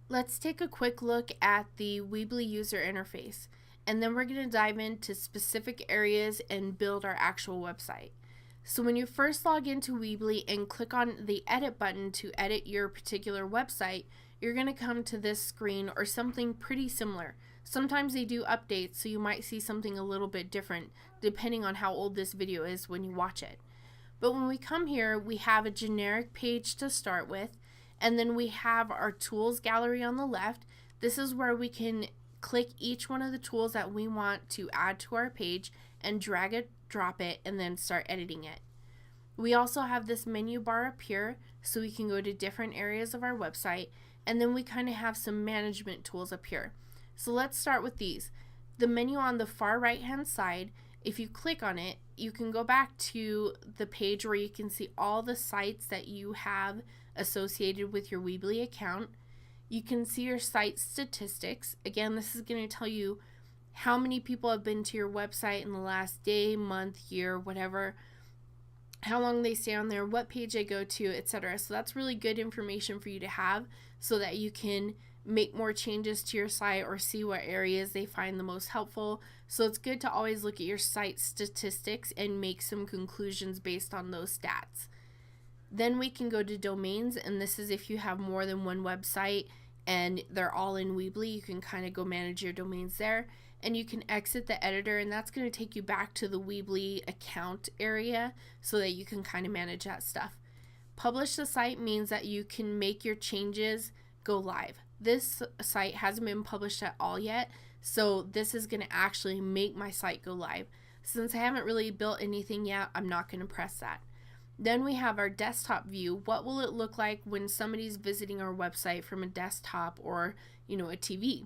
Let's take a quick look at the Weebly user interface, and then we're going to dive into specific areas and build our actual website. So when you first log into Weebly and click on the edit button to edit your particular website, you're going to come to this screen or something pretty similar. Sometimes they do updates, so you might see something a little bit different depending on how old this video is when you watch it. But when we come here, we have a generic page to start with, and then we have our tools gallery on the left. This is where we can click each one of the tools that we want to add to our page and drag it, drop it, and then start editing it. We also have this menu bar up here so we can go to different areas of our website, and then we kind of have some management tools up here. So let's start with these. The menu on the far right hand side, if you click on it, you can go back to the page where you can see all the sites that you have associated with your Weebly account. You can see your site statistics. Again, this is going to tell you how many people have been to your website in the last day, month, year, whatever, how long they stay on there, what page they go to, etc. So that's really good information for you to have so that you can make more changes to your site or see what areas they find the most helpful. So it's good to always look at your site statistics and make some conclusions based on those stats. Then we can go to domains, and this is if you have more than one website and they're all in Weebly, you can kind of go manage your domains there. And you can exit the editor, and that's going to take you back to the Weebly account area so that you can kind of manage that stuff. Publish the site means that you can make your changes go live. This site hasn't been published at all yet, so this is going to actually make my site go live. Since I haven't really built anything yet, I'm not going to press that. Then we have our desktop view. What will it look like when somebody's visiting our website from a desktop or, a TV?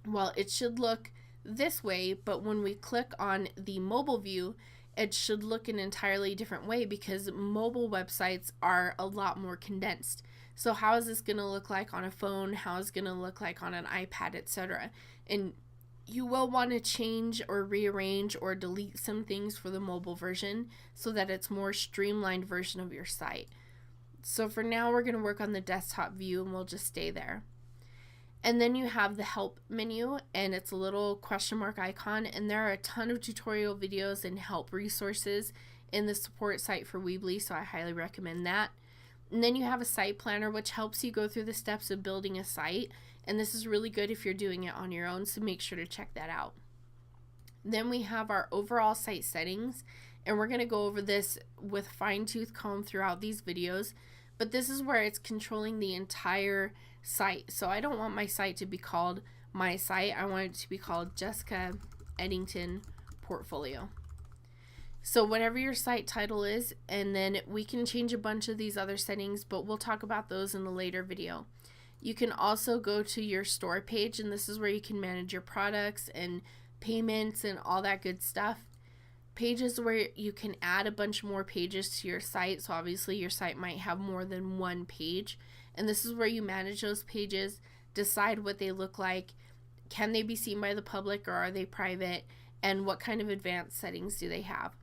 Well, it should look this way, but when we click on the mobile view, it should look an entirely different way because mobile websites are a lot more condensed. So how is this going to look like on a phone? How is it going to look like on an iPad, etc.? And you will want to change or rearrange or delete some things for the mobile version so that it's a more streamlined version of your site. So for now, we're going to work on the desktop view and we'll just stay there. And then you have the help menu, and it's a little question mark icon, and there are a ton of tutorial videos and help resources in the support site for Weebly, so I highly recommend that. And then you have a site planner, which helps you go through the steps of building a site, and this is really good if you're doing it on your own, so make sure to check that out. Then we have our overall site settings, and we're going to go over this with fine-tooth comb throughout these videos, but this is where it's controlling the entire site. So I don't want my site to be called my site. I want it to be called Jessica Eddington Portfolio. So whatever your site title is, and then we can change a bunch of these other settings, but we'll talk about those in a later video. You can also go to your store page, and this is where you can manage your products and payments and all that good stuff. Pages where you can add a bunch more pages to your site. So obviously your site might have more than one page, and this is where you manage those pages, decide what they look like, can they be seen by the public or are they private, and what kind of advanced settings do they have.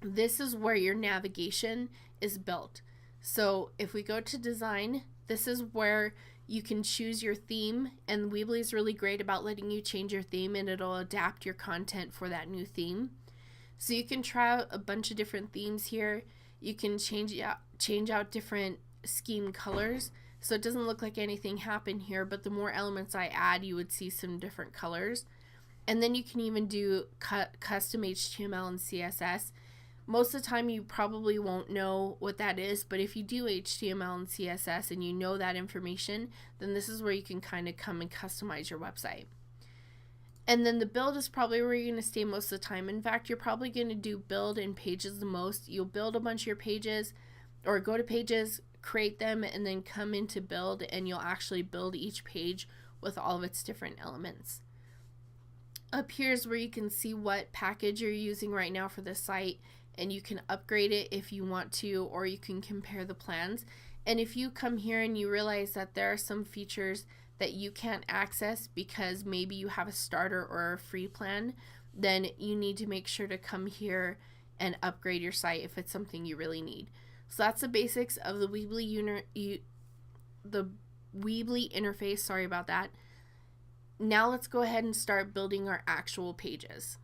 This is where your navigation is built. So if we go to design, this is where you can choose your theme, and Weebly is really great about letting you change your theme, and it'll adapt your content for that new theme. So you can try out a bunch of different themes here. You can change out different scheme colors, so it doesn't look like anything happened here, but the more elements I add, you would see some different colors. And then you can even do custom HTML and CSS. Most of the time you probably won't know what that is, but if you do HTML and CSS and you know that information, then this is where you can kind of come and customize your website. And then the build is probably where you're going to stay most of the time. In fact, you're probably going to do build and pages the most. You'll build a bunch of your pages, or go to pages, create them, and then come into build, and you'll actually build each page with all of its different elements. Up here is where you can see what package you're using right now for the site, and you can upgrade it if you want to, or you can compare the plans. And if you come here and you realize that there are some features that you can't access because maybe you have a starter or a free plan, then you need to make sure to come here and upgrade your site if it's something you really need. So that's the basics of the Weebly Weebly interface. Sorry about that. Now let's go ahead and start building our actual pages.